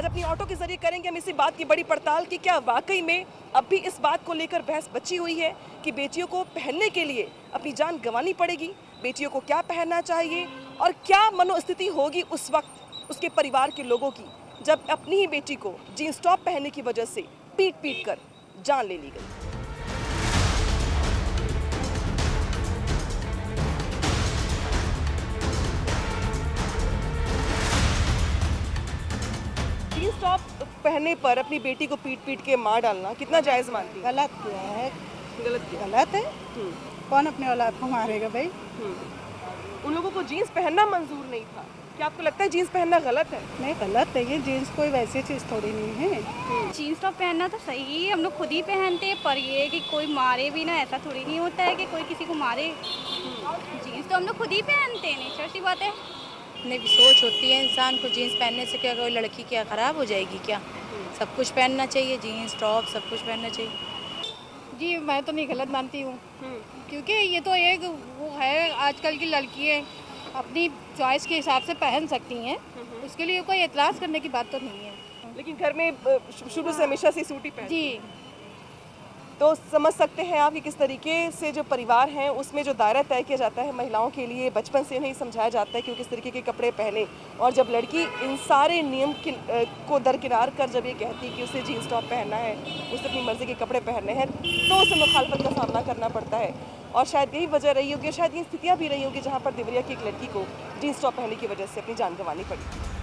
अपनी ऑटो के जरिए करेंगे हम इसी बात की बड़ी पड़ताल कि क्या वाकई में अब भी इस बात को लेकर बहस बची हुई है कि बेटियों को पहनने के लिए अपनी जान गंवानी पड़ेगी, बेटियों को क्या पहनना चाहिए और क्या मनोस्थिति होगी उस वक्त उसके परिवार के लोगों की जब अपनी ही बेटी को जीन्स टॉप पहनने की वजह से पीट पीट कर जान ले ली गई। जीन्स टॉप पहनने पर अपनी बेटी को पीट पीट के मार डालना कितना जायज मानती है? गलत किया है, गलत है। कौन अपने औलाद को मारेगा भाई? उन लोगों को जीन्स पहनना मंजूर नहीं था, क्या आपको लगता है जीन्स पहनना गलत है? नहीं, गलत है। ये जीन्स कोई वैसी चीज़ थोड़ी नहीं है। जीन्स टॉप पहनना तो सही है, हम लोग खुद ही पहनते हैं, पर ये है कि कोई मारे भी ना, ऐसा थोड़ी नहीं होता है कि कोई किसी को मारे। जीन्स तो हम लोग खुद ही पहनते हैं, नेचर सी बात है। नहीं भी सोच होती है इंसान को, जीन्स पहनने से क्या कोई लड़की क्या ख़राब हो जाएगी क्या? सब कुछ पहनना चाहिए, जीन्स टॉप सब कुछ पहनना चाहिए। जी मैं तो नहीं गलत मानती हूँ, क्योंकि ये तो एक वो है, आजकल की लड़कियाँ अपनी चॉइस के हिसाब से पहन सकती हैं, उसके लिए कोई एतराज़ करने की बात तो नहीं है। लेकिन घर में शुरू से हमेशा से सूट ही पहनते जी, तो समझ सकते हैं आप कि किस तरीके से जो परिवार हैं उसमें जो दायरा तय किया जाता है महिलाओं के लिए, बचपन से उन्हें समझाया जाता है कि वो किस तरीके के कपड़े पहने, और जब लड़की इन सारे नियम को दरकिनार कर जब ये कहती है कि उसे जीन्स टॉप पहनना है, उसे अपनी मर्जी के कपड़े पहनने हैं, तो उसे मुखालफत का सामना करना पड़ता है। और शायद यही वजह रही होगी, शायद ये स्थितियाँ भी रही होगी जहाँ पर देवरिया की एक लड़की को जीन्स टॉप पहनने की वजह से अपनी जान गंवानी पड़ी।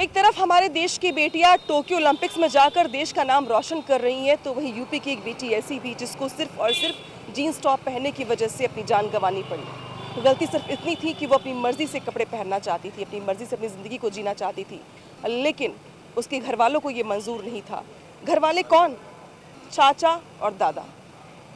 एक तरफ हमारे देश की बेटियां टोक्यो ओलंपिक्स में जाकर देश का नाम रोशन कर रही हैं, तो वहीं यूपी की एक बेटी ऐसी भी जिसको सिर्फ और सिर्फ जीन्स टॉप पहनने की वजह से अपनी जान गंवानी पड़ी। गलती सिर्फ इतनी थी कि वो अपनी मर्जी से कपड़े पहनना चाहती थी, अपनी मर्जी से अपनी ज़िंदगी को जीना चाहती थी, लेकिन उसके घर वालों को ये मंजूर नहीं था। घर वाले कौन? चाचा और दादा।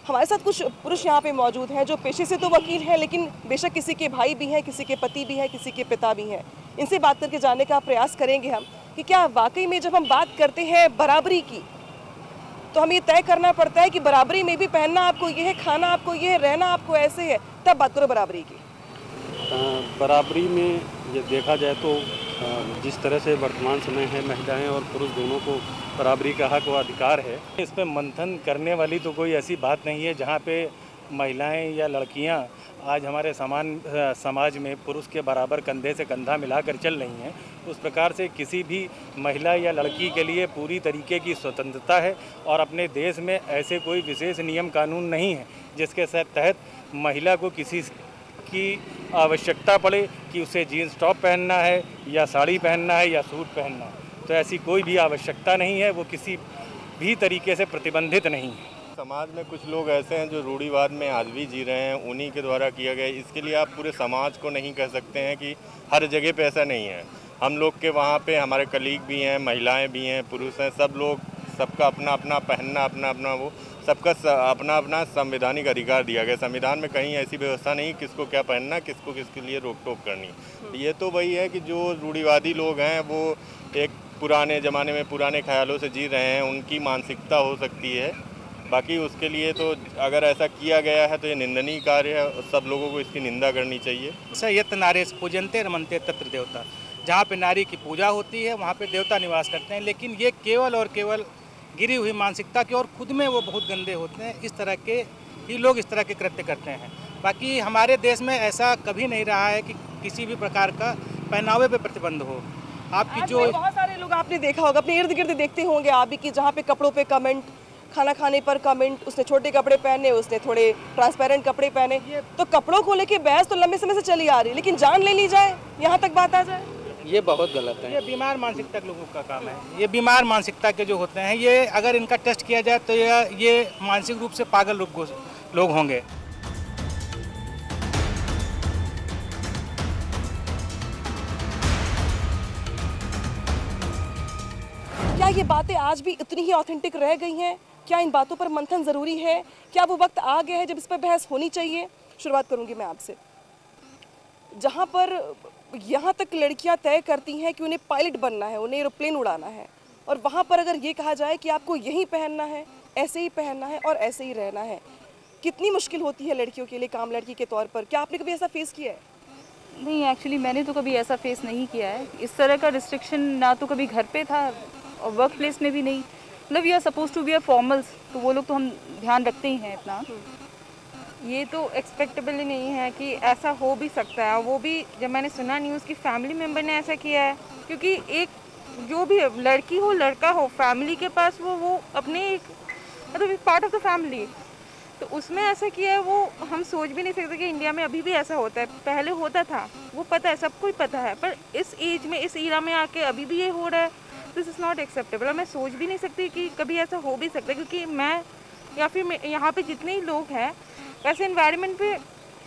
हमारे साथ कुछ पुरुष यहाँ पे मौजूद हैं जो पेशे से तो वकील हैं, लेकिन बेशक किसी के भाई भी हैं, किसी के पति भी हैं, किसी के पिता भी हैं। इनसे बात करके जानने का प्रयास करेंगे हम कि क्या वाकई में जब हम बात करते हैं बराबरी की, तो हमें ये तय करना पड़ता है कि बराबरी में भी पहनना आपको ये है, खाना आपको ये है, रहना आपको ऐसे है, तब बात करो बराबरी की। बराबरी में ये देखा जाए तो जिस तरह से वर्तमान समय है, महिलाएं और पुरुष दोनों को बराबरी का हक व अधिकार है। इस पर मंथन करने वाली तो कोई ऐसी बात नहीं है जहाँ पे महिलाएं या लड़कियां आज हमारे समाज में पुरुष के बराबर कंधे से कंधा मिलाकर चल रही हैं। उस प्रकार से किसी भी महिला या लड़की के लिए पूरी तरीके की स्वतंत्रता है और अपने देश में ऐसे कोई विशेष नियम कानून नहीं है जिसके तहत महिला को किसी की आवश्यकता पड़े कि उसे जीन्स टॉप पहनना है या साड़ी पहनना है या सूट पहनना है। तो ऐसी कोई भी आवश्यकता नहीं है, वो किसी भी तरीके से प्रतिबंधित नहीं है। समाज में कुछ लोग ऐसे हैं जो रूढ़िवाद में आज भी जी रहे हैं, उन्हीं के द्वारा किया गया। इसके लिए आप पूरे समाज को नहीं कह सकते हैं कि हर जगह पे ऐसा नहीं है। हम लोग के वहाँ पे हमारे कलीग भी हैं, महिलाएं भी हैं, पुरुष हैं, सब लोग, सबका अपना अपना पहनना, अपना अपना वो, सबका अपना अपना संवैधानिक अधिकार दिया गया। संविधान में कहीं ऐसी व्यवस्था नहीं किसको क्या पहनना, किसको किसके लिए रोक टोक करनी। ये तो वही है कि जो रूढ़िवादी लोग हैं वो एक पुराने ज़माने में पुराने ख्यालों से जी रहे हैं, उनकी मानसिकता हो सकती है। बाकी उसके लिए तो अगर ऐसा किया गया है तो ये निंदनीय कार्य है और सब लोगों को इसकी निंदा करनी चाहिए। स यत नारेश पूजनते रमनते तत्र देवता, जहाँ पे नारी की पूजा होती है वहाँ पे देवता निवास करते हैं। लेकिन ये केवल और केवल गिरी हुई मानसिकता की, और खुद में वो बहुत गंदे होते हैं। इस तरह के ही लोग इस तरह के कृत्य करते हैं। बाकी हमारे देश में ऐसा कभी नहीं रहा है कि किसी भी प्रकार का पहनावे पे प्रतिबंध हो। आपकी जो बहुत सारे लोग आपने देखा होगा, अपने इर्द गिर्द देखते होंगे आप भी, कि जहाँ पे कपड़ों पे कमेंट, खाना खाने पर कमेंट, उसने छोटे कपड़े पहने, उसने थोड़े ट्रांसपेरेंट कपड़े पहने। तो कपड़ों को लेके बहस तो लंबे समय से चली आ रही है, लेकिन जान ले ली जाए, यहाँ तक बात आ जाए, ये बहुत गलत है। ये बीमार मानसिकता के लोगों का काम है। ये बीमार मानसिकता के जो होते हैं, ये अगर इनका टेस्ट किया जाए तो ये मानसिक रूप से पागल लोग होंगे। क्या ये बातें आज भी इतनी ही ऑथेंटिक रह गई हैं? क्या इन बातों पर मंथन ज़रूरी है? क्या वो वक्त आ गया है जब इस पर बहस होनी चाहिए? शुरुआत करूंगी मैं आपसे, जहाँ पर यहाँ तक लड़कियाँ तय करती हैं कि उन्हें पायलट बनना है, उन्हें एरोप्लेन उड़ाना है, और वहाँ पर अगर ये कहा जाए कि आपको यही पहनना है, ऐसे ही पहनना है और ऐसे ही रहना है। कितनी मुश्किल होती है लड़कियों के लिए काम लड़की के तौर पर? क्या आपने कभी ऐसा फेस किया है? नहीं, एक्चुअली मैंने तो कभी ऐसा फेस नहीं किया है। इस तरह का रिस्ट्रिक्शन ना तो कभी घर पे था और वर्क प्लेस में भी नहीं। मतलब we are suppose to wear formals, तो वो लोग तो हम ध्यान रखते ही हैं अपना। ये तो एक्सपेक्टेबल ही नहीं है कि ऐसा हो भी सकता है। वो भी जब मैंने सुना न्यूज़ कि फैमिली मेम्बर ने ऐसा किया है, क्योंकि एक जो भी लड़की हो लड़का हो, फैमिली के पास वो अपने एक मतलब पार्ट ऑफ द फैमिली, तो उसमें ऐसा किया है। वो हम सोच भी नहीं सकते कि इंडिया में अभी भी ऐसा होता है। पहले होता था, वो पता है, सबको ही पता है, पर इस एज में, इस ईरा में आके अभी भी ये हो रहा है। This is not acceptable. और मैं सोच भी नहीं सकती कि कभी ऐसा हो भी सकता है, क्योंकि मैं या फिर यहाँ पे जितने ही लोग हैं वैसे एनवायरनमेंट पे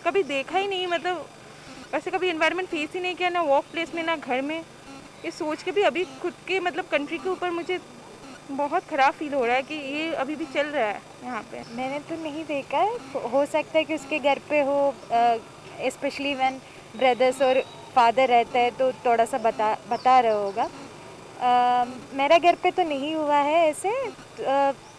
कभी देखा ही नहीं, मतलब वैसे कभी एनवायरनमेंट फेस ही नहीं किया, ना वर्क प्लेस में ना घर में। ये सोच के भी अभी खुद के मतलब कंट्री के ऊपर मुझे बहुत ख़राब फील हो रहा है कि ये अभी भी चल रहा है यहाँ पे। मैंने तो नहीं देखा है, हो सकता है कि उसके घर पे हो, स्पेशली व्हेन ब्रदर्स और फादर रहता है तो थोड़ा सा बता रहा होगा। मेरा घर पे तो नहीं हुआ है ऐसे।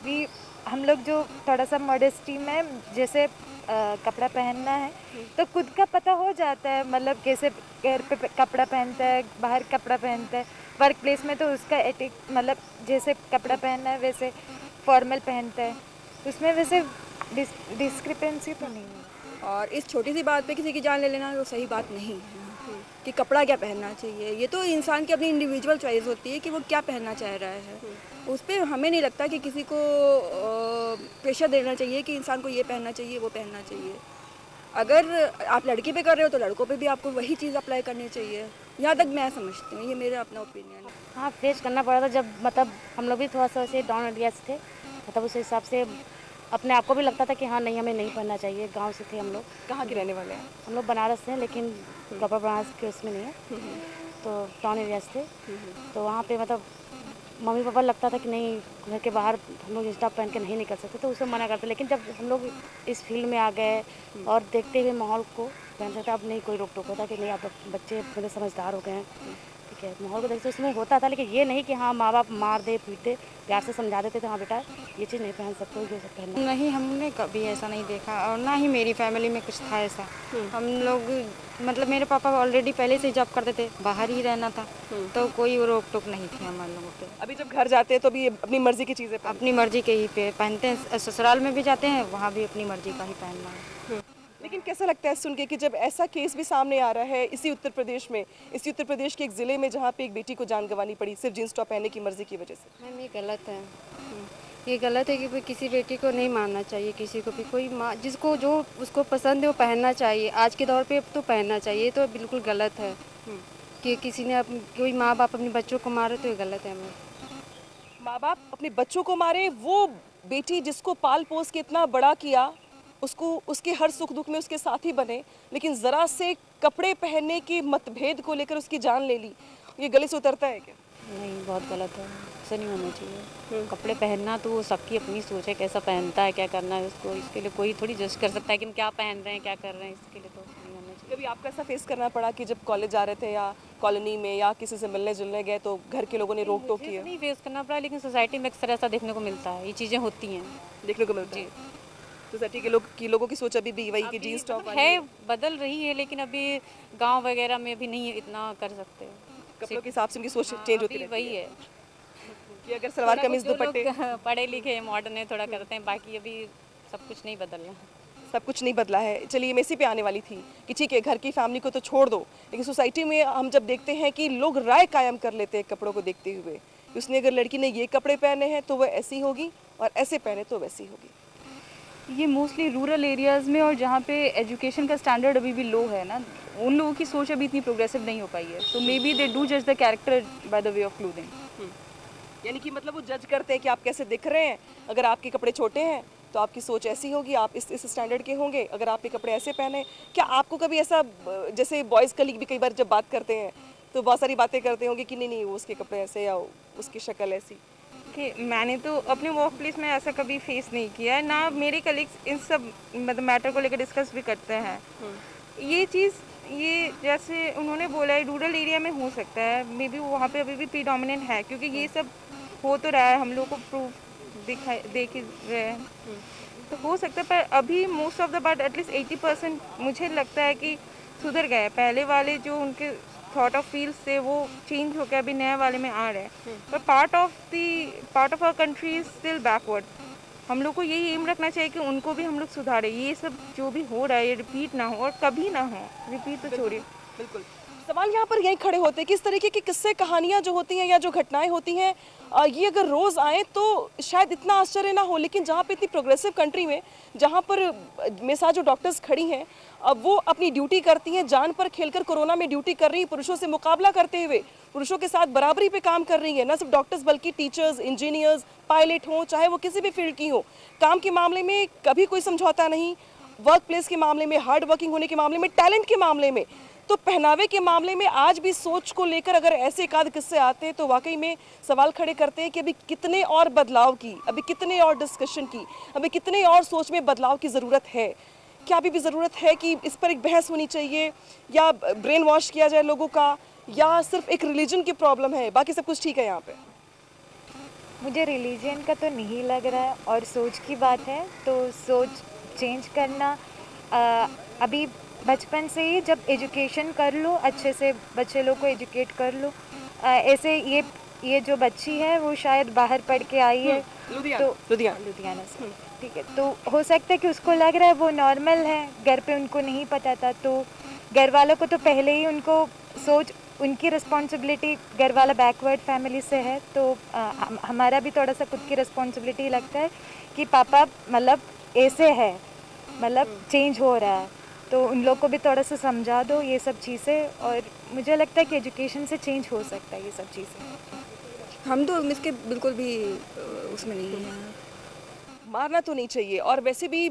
भी हम लोग जो थोड़ा सा मॉडेस्टी में जैसे कपड़ा पहनना है तो खुद का पता हो जाता है, मतलब कैसे घर पे कपड़ा पहनता है, बाहर कपड़ा पहनता है। वर्क प्लेस में तो उसका एटिक मतलब जैसे कपड़ा पहनना है वैसे फॉर्मल पहनता है, उसमें वैसे डिस्क्रिपेंसी तो नहीं है। और इस छोटी सी बात पे किसी की जान ले लेना तो सही बात नहीं है कि कपड़ा क्या पहनना चाहिए। ये तो इंसान की अपनी इंडिविजुअल चॉइस होती है कि वो क्या पहनना चाह रहा है। उस पर हमें नहीं लगता कि किसी को प्रेशर देना चाहिए कि इंसान को ये पहनना चाहिए, वो पहनना चाहिए। अगर आप लड़की पे कर रहे हो तो लड़कों पे भी आपको वही चीज़ अप्लाई करनी चाहिए, यहाँ तक मैं समझती हूँ। ये मेरा अपना ओपिनियन है। हाँ, फेस करना पड़ा था जब मतलब हम लोग भी थोड़ा सा वैसे डाउन एरिया से थे, मतलब उस हिसाब से अपने आप को भी लगता था कि हाँ नहीं हमें नहीं पढ़ना चाहिए। गांव से थे हम लोग। कहाँ के रहने वाले हैं? हम लोग बनारस से हैं, लेकिन प्रॉपर बनारस के उसमें नहीं है, तो टाउन एरिया से थे। तो वहाँ पे मतलब मम्मी पापा लगता था कि नहीं घर के बाहर हम लोग जींस टॉप पहन के नहीं निकल सकते, तो उसे मना करते। लेकिन जब हम लोग इस फील्ड में आ गए और देखते हुए माहौल को पहन सकते, अब नहीं कोई रोक टोक होता कि नहीं आप बच्चे थोड़े समझदार हो गए हैं, ठीक है। माहौल को देखते उसमें होता था, लेकिन ये नहीं कि हाँ माँ बाप मार दे पीटते, प्यार से समझा देते थे हाँ बेटा ये चीज़ नहीं पहन सकते, ये सब पहनना नहीं। हमने कभी ऐसा नहीं देखा और ना ही मेरी फैमिली में कुछ था ऐसा। हम लोग मतलब मेरे पापा ऑलरेडी पहले से जॉब करते थे, बाहर ही रहना था, तो कोई रोक टोक नहीं थी हमारे लोगों पे। अभी जब घर जाते हैं तो भी अपनी मर्जी की चीज़ें अपनी मर्जी के ही पहनते हैं। ससुराल में भी जाते हैं, वहाँ भी अपनी मर्जी का ही पहनना है। लेकिन कैसा लगता है सुन के कि जब ऐसा केस भी सामने आ रहा है इसी उत्तर प्रदेश में, इसी उत्तर प्रदेश के एक ज़िले में जहाँ पे एक बेटी को जान गंवानी पड़ी सिर्फ जींस टॉप पहनने की मर्जी की वजह से? मैम ये गलत है। ये गलत है कि भाई किसी बेटी को नहीं मानना चाहिए, किसी को भी। कोई माँ जिसको जो उसको पसंद है वो पहनना चाहिए। आज के दौर पे तो पहनना चाहिए, ये तो बिल्कुल गलत है कि किसी ने कोई माँ बाप अपने बच्चों को मारे, तो ये गलत है। माँ बाप अपने बच्चों को मारे, वो बेटी जिसको पाल पोस के इतना बड़ा किया, उसको उसके हर सुख दुख में उसके साथी बने, लेकिन ज़रा से कपड़े पहनने की मतभेद को लेकर उसकी जान ले ली, ये गले से उतरता है क्या? नहीं, बहुत गलत है, ऐसा नहीं होना चाहिए। कपड़े पहनना तो सबकी अपनी सोच है, कैसा पहनता है, क्या करना है उसको, इसके लिए कोई थोड़ी जज कर सकता है कि हम क्या पहन रहे हैं, क्या कर रहे हैं, इसके लिए तो नहीं होना चाहिए। कभी आपको ऐसा फेस करना पड़ा कि जब कॉलेज जा रहे थे या कॉलोनी में या किसी से मिलने जुलने गए तो घर के लोगों ने रोक टोक की? नहीं फेस करना पड़ा, लेकिन सोसाइटी में अक्सर ऐसा देखने को मिलता है, ये चीज़ें होती हैं, देखने को मिलती है। सोसाइटी के लोगों की सोच अभी भी वही कि जीन्स टॉप है, बदल रही है, लेकिन अभी गांव वगैरह में भी नहीं इतना कर सकते। कपड़ों के हिसाब से उनकी सोच चेंज होती है। वही है कि अगर सलवार कमीज दुपट्टे, पढ़े लिखे मॉडर्न है थोड़ा करते हैं, बाकी अभी सब कुछ नहीं बदला। सब कुछ नहीं बदला है। चलिए मैं इसी पे आने वाली थी कि ठीक है घर की फैमिली को तो छोड़ दो, लेकिन सोसाइटी में हम जब देखते हैं कि लोग राय कायम कर लेते हैं कपड़ों को देखते हुए, उसने अगर लड़की ने ये कपड़े पहने हैं तो वह ऐसी होगी और ऐसे पहने तो वैसी होगी। ये मोस्टली रूरल एरियाज़ में और जहाँ पे एजुकेशन का स्टैंडर्ड अभी भी लो है ना, उन लोगों की सोच अभी इतनी प्रोग्रेसिव नहीं हो पाई है। तो मे बी दे डू जज the character by the way of clothing. यानी कि मतलब वो जज करते हैं कि आप कैसे दिख रहे हैं। अगर आपके कपड़े छोटे हैं तो आपकी सोच ऐसी होगी, आप इस स्टैंडर्ड के होंगे। अगर आपके कपड़े ऐसे पहने, क्या आपको कभी ऐसा, जैसे बॉयज़ कलीग भी कई बार जब बात करते हैं तो बहुत सारी बातें करते होंगे कि नहीं वो उसके कपड़े ऐसे या उसकी शक्ल ऐसी? कि मैंने तो अपने वर्क प्लेस में ऐसा कभी फेस नहीं किया है, ना मेरे कलीग्स इन सब मतलब मैटर को लेकर डिस्कस भी करते हैं। ये चीज़ ये जैसे उन्होंने बोला है रूरल एरिया में हो सकता है, मे बी वहाँ पे अभी भी प्रीडोमिनेंट है, क्योंकि ये सब हो तो रहा है, हम लोग को प्रूव देख ही रहे हैं, तो हो सकता है। पर अभी most of the part at least 80% मुझे लगता है कि सुधर गए। पहले वाले जो उनके थॉट ऑफ फील्स थे वो चेंज होकर अभी नए वाले में आ रहे हैं। पर part of our country is still backward. हम लोग को यही एम रखना चाहिए कि उनको भी हम लोग सुधारें। ये सब जो भी हो रहा है ये रिपीट ना हो, और कभी ना हो। रिपीट तो छोड़िए। बिल्कुल, सवाल यहाँ पर यही खड़े होते हैं कि इस तरीके की किस्से कहानियाँ जो होती हैं या जो घटनाएं होती हैं, ये अगर रोज़ आएँ तो शायद इतना आश्चर्य ना हो। लेकिन जहाँ पे इतनी प्रोग्रेसिव कंट्री में, जहाँ पर मेरे साथ जो डॉक्टर्स खड़ी हैं, अब वो अपनी ड्यूटी करती हैं, जान पर खेलकर कोरोना में ड्यूटी कर रही हैं, पुरुषों से मुकाबला करते हुए, पुरुषों के साथ बराबरी पे काम कर रही हैं। न सिर्फ डॉक्टर्स बल्कि टीचर्स, इंजीनियर्स, पायलट हों, चाहे वो किसी भी फील्ड की हो, काम के मामले में कभी कोई समझौता नहीं, वर्क प्लेस के मामले में, हार्ड वर्किंग होने के मामले में, टैलेंट के मामले में। तो पहनावे के मामले में आज भी सोच को लेकर अगर ऐसे एक आध किस्से आते हैं तो वाकई में सवाल खड़े करते हैं कि अभी कितने और बदलाव की, अभी कितने और डिस्कशन की, अभी कितने और सोच में बदलाव की ज़रूरत है। क्या अभी भी ज़रूरत है कि इस पर एक बहस होनी चाहिए, या ब्रेन वॉश किया जाए लोगों का, या सिर्फ एक रिलीजन की प्रॉब्लम है, बाकी सब कुछ ठीक है यहाँ पे? मुझे रिलीजन का तो नहीं लग रहा है, और सोच की बात है तो सोच चेंज करना अभी बचपन से ही, जब एजुकेशन कर लो अच्छे से, बच्चे लोग को एजुकेट कर लो। ऐसे ये जो बच्ची है वो शायद बाहर पढ़ के आई है, लुधियाना से, ठीक है, तो हो सकता है कि उसको लग रहा है वो नॉर्मल है, घर पे उनको नहीं पता था। तो घर वालों को तो पहले ही उनको सोच, उनकी रिस्पॉन्सिबिलिटी, घर वाला बैकवर्ड फैमिली से है, तो हमारा भी थोड़ा सा खुद की रिस्पॉन्सिबिलिटी लगता है कि पापा मतलब ऐसे है, मतलब चेंज हो रहा है, तो उन लोग को भी थोड़ा सा समझा दो ये सब चीज़ें। और मुझे लगता है कि एजुकेशन से चेंज हो सकता है ये सब चीज़ें। हम तो इसके बिल्कुल भी उसमें नहीं हैं। मारना तो नहीं चाहिए। और वैसे भी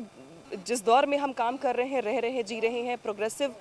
जिस दौर में हम काम कर रहे हैं, रह रहे हैं, जी रहे हैं, प्रोग्रेसिव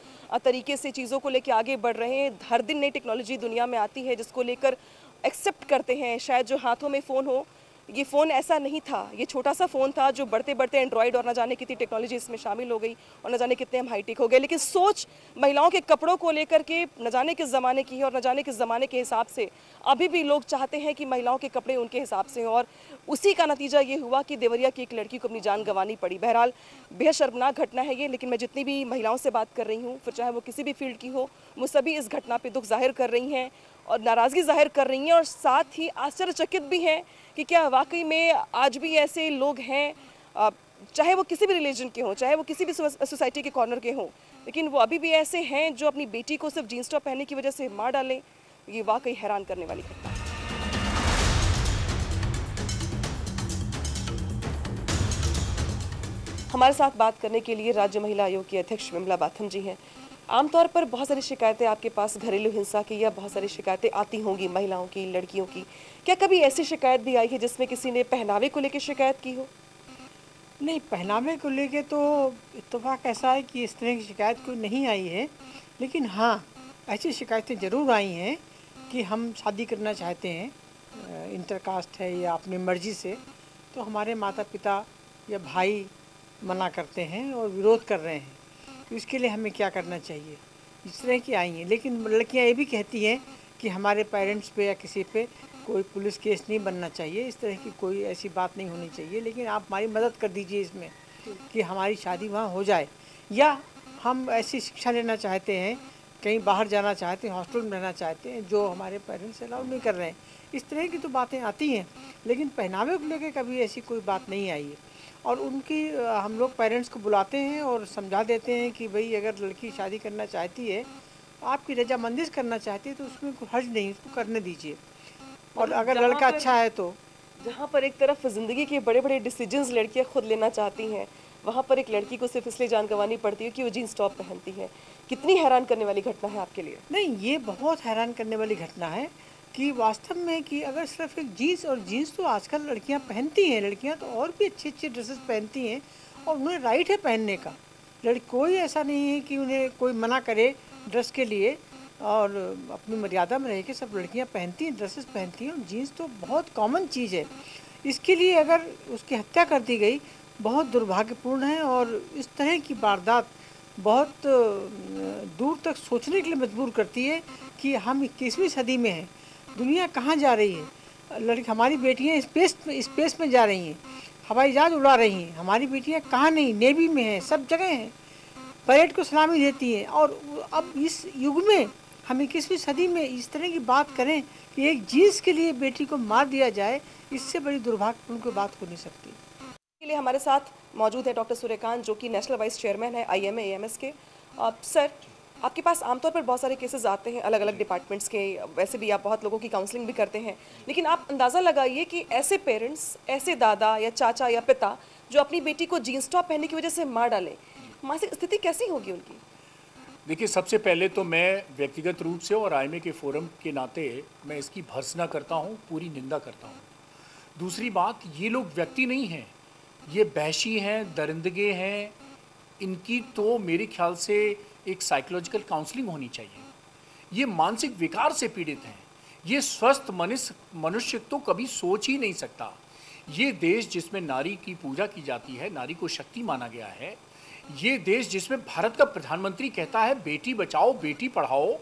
तरीके से चीज़ों को लेकर आगे बढ़ रहे हैं, हर दिन नई टेक्नोलॉजी दुनिया में आती है जिसको लेकर एक्सेप्ट करते हैं। शायद जो हाथों में फ़ोन हो, ये फ़ोन ऐसा नहीं था, ये छोटा सा फ़ोन था जो बढ़ते बढ़ते एंड्रॉयड और न जाने कितनी टेक्नोलॉजी इसमें शामिल हो गई और न जाने कितने हम हाईटेक हो गए। लेकिन सोच महिलाओं के कपड़ों को लेकर के न जाने किस ज़माने की है, और न जाने किस ज़माने के हिसाब से अभी भी लोग चाहते हैं कि महिलाओं के कपड़े उनके हिसाब से हों। और उसी का नतीजा ये हुआ कि देवरिया की एक लड़की को अपनी जान गंवानी पड़ी। बहरहाल बेहद शर्मनाक घटना है ये, लेकिन मैं जितनी भी महिलाओं से बात कर रही हूँ, फिर चाहे वो किसी भी फील्ड की हो, वो सभी इस घटना पर दुख जाहिर कर रही हैं और नाराज़गी जाहिर कर रही हैं, और साथ ही आश्चर्यचकित भी हैं कि क्या वाकई में आज भी ऐसे लोग हैं, चाहे वो किसी भी रिलीजन के हों, चाहे वो किसी भी सोसाइटी के कॉर्नर के हों, लेकिन वो अभी भी ऐसे हैं जो अपनी बेटी को सिर्फ जीन्स टॉप पहनने की वजह से मार डालें। ये वाकई हैरान करने वाली घटना है। हमारे साथ बात करने के लिए राज्य महिला आयोग की अध्यक्ष विमला बाथम जी हैं। आमतौर पर बहुत सारी शिकायतें आपके पास घरेलू हिंसा की या बहुत सारी शिकायतें आती होंगी महिलाओं की, लड़कियों की। क्या कभी ऐसी शिकायत भी आई है जिसमें किसी ने पहनावे को लेकर शिकायत की हो? नहीं, पहनावे को लेके तो इत्तेफाक ऐसा है कि इस तरह की शिकायत कोई नहीं आई है, लेकिन हाँ ऐसी शिकायतें ज़रूर आई हैं कि हम शादी करना चाहते हैं, इंटरकास्ट है या अपनी मर्ज़ी से, तो हमारे माता पिता या भाई मना करते हैं और विरोध कर रहे हैं, तो इसके लिए हमें क्या करना चाहिए, इस तरह की आई हैं। लेकिन लड़कियां ये भी कहती हैं कि हमारे पेरेंट्स पे या किसी पे कोई पुलिस केस नहीं बनना चाहिए, इस तरह की कोई ऐसी बात नहीं होनी चाहिए, लेकिन आप हमारी मदद कर दीजिए इसमें कि हमारी शादी वहाँ हो जाए, या हम ऐसी शिक्षा लेना चाहते हैं, कहीं बाहर जाना चाहते हैं, हॉस्टल में रहना चाहते हैं, जो हमारे पेरेंट्स अलाउ नहीं कर रहे हैं। इस तरह की तो बातें आती हैं, लेकिन पहनावे को लेकर कभी ऐसी कोई बात नहीं आई है। और उनकी हम लोग पेरेंट्स को बुलाते हैं और समझा देते हैं कि भाई अगर लड़की शादी करना चाहती है, आपकी रजामंदी से करना चाहती है, तो उसमें कोई हर्ज नहीं, उसको करने दीजिए, और अगर लड़का अच्छा है तो। जहाँ पर एक तरफ ज़िंदगी के बड़े बड़े डिसीजंस लड़कियाँ खुद लेना चाहती हैं, वहाँ पर एक लड़की को सिर्फ इसलिए जान गंवानी पड़ती है कि वो जीन्स टॉप पहनती है। कितनी हैरान करने वाली घटना है आपके लिए? नहीं, ये बहुत हैरान करने वाली घटना है कि वास्तव में कि अगर सिर्फ एक जीन्स, और जीन्स तो आजकल लड़कियां पहनती हैं, लड़कियां तो और भी अच्छी अच्छी ड्रेसेस पहनती हैं और उन्हें राइट है पहनने का। कोई ऐसा नहीं है कि उन्हें कोई मना करे ड्रेस के लिए, और अपनी मर्यादा में रह के सब लड़कियां पहनती हैं, ड्रेसेस पहनती हैं, और जीन्स तो बहुत कॉमन चीज़ है। इसके लिए अगर उसकी हत्या कर दी गई बहुत दुर्भाग्यपूर्ण है, और इस तरह की वारदात बहुत दूर तक सोचने के लिए मजबूर करती है कि हम 21वीं सदी में हैं, दुनिया कहाँ जा रही है। लड़की, हमारी बेटियाँ स्पेस में जा रही हैं, हवाई जहाज उड़ा रही हैं। हमारी बेटियाँ कहाँ नहीं, नेवी में हैं, सब जगह हैं, परेड को सलामी देती हैं। और अब इस युग में हम 21वीं सदी में इस तरह की बात करें कि एक जीन्स के लिए बेटी को मार दिया जाए, इससे बड़ी दुर्भाग्यपूर्ण कोई बात हो नहीं सकती। के लिए हमारे साथ मौजूद है डॉक्टर सूर्यकांत, जो कि नेशनल वाइस चेयरमैन है IMA AMS के। सर, आपके पास आमतौर पर बहुत सारे केसेस आते हैं अलग अलग डिपार्टमेंट्स के, वैसे भी आप बहुत लोगों की काउंसलिंग भी करते हैं, लेकिन आप अंदाज़ा लगाइए कि ऐसे पेरेंट्स, ऐसे दादा या चाचा या पिता जो अपनी बेटी को जीन्स टॉप पहनने की वजह से मार डालें, मानसिक स्थिति कैसी होगी उनकी? देखिए, सबसे पहले तो मैं व्यक्तिगत रूप से और IMA के फोरम के नाते मैं इसकी भर्त्सना करता हूँ, पूरी निंदा करता हूँ। दूसरी बात, ये लोग व्यक्ति नहीं हैं, ये बहशी हैं, दरिंदगे हैं। इनकी तो मेरे ख्याल से एक साइकोलॉजिकल काउंसलिंग होनी चाहिए। ये मानसिक विकार से पीड़ित हैं। ये स्वस्थ मनुष्य तो कभी सोच ही नहीं सकता। ये देश जिसमें नारी की पूजा की जाती है, नारी को शक्ति माना गया है, ये देश जिसमें भारत का प्रधानमंत्री कहता है बेटी बचाओ बेटी पढ़ाओ,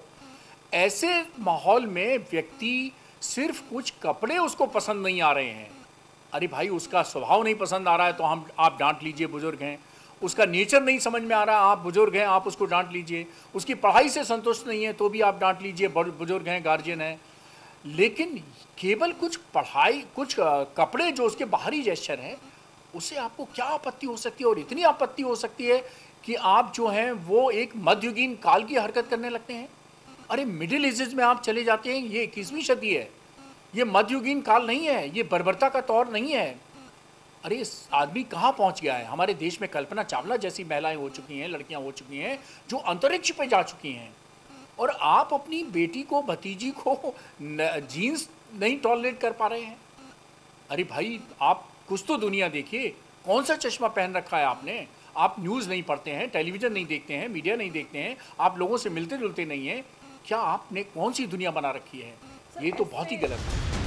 ऐसे माहौल में व्यक्ति सिर्फ कुछ कपड़े उसको पसंद नहीं आ रहे हैं, अरे भाई उसका स्वभाव नहीं पसंद आ रहा है तो आप डांट लीजिए, बुजुर्ग हैं। उसका नेचर नहीं समझ में आ रहा, आप बुजुर्ग हैं, आप उसको डांट लीजिए। उसकी पढ़ाई से संतुष्ट नहीं है तो भी आप डांट लीजिए, बुजुर्ग हैं, गार्जियन हैं। लेकिन केवल कुछ पढ़ाई, कुछ कपड़े जो उसके बाहरी जेस्चर हैं, उससे आपको क्या आपत्ति हो सकती है? और इतनी आपत्ति हो सकती है कि आप जो हैं वो एक मध्ययुगीन काल की हरकत करने लगते हैं। अरे मिडिल एजेस में आप चले जाते हैं, ये 21वीं सदी है, ये मध्ययुगीन काल नहीं है, ये बर्बरता का तौर नहीं है। अरे इस आदमी कहाँ पहुँच गया है? हमारे देश में कल्पना चावला जैसी महिलाएं हो चुकी हैं, लड़कियां हो चुकी हैं जो अंतरिक्ष पे जा चुकी हैं, और आप अपनी बेटी को, भतीजी को जीन्स नहीं टॉलरेट कर पा रहे हैं। अरे भाई, आप कुछ तो दुनिया देखिए। कौन सा चश्मा पहन रखा है आपने? आप न्यूज़ नहीं पढ़ते हैं, टेलीविज़न नहीं देखते हैं, मीडिया नहीं देखते हैं, आप लोगों से मिलते जुलते नहीं हैं। क्या आपने कौन सी दुनिया बना रखी है? ये तो बहुत ही गलत है।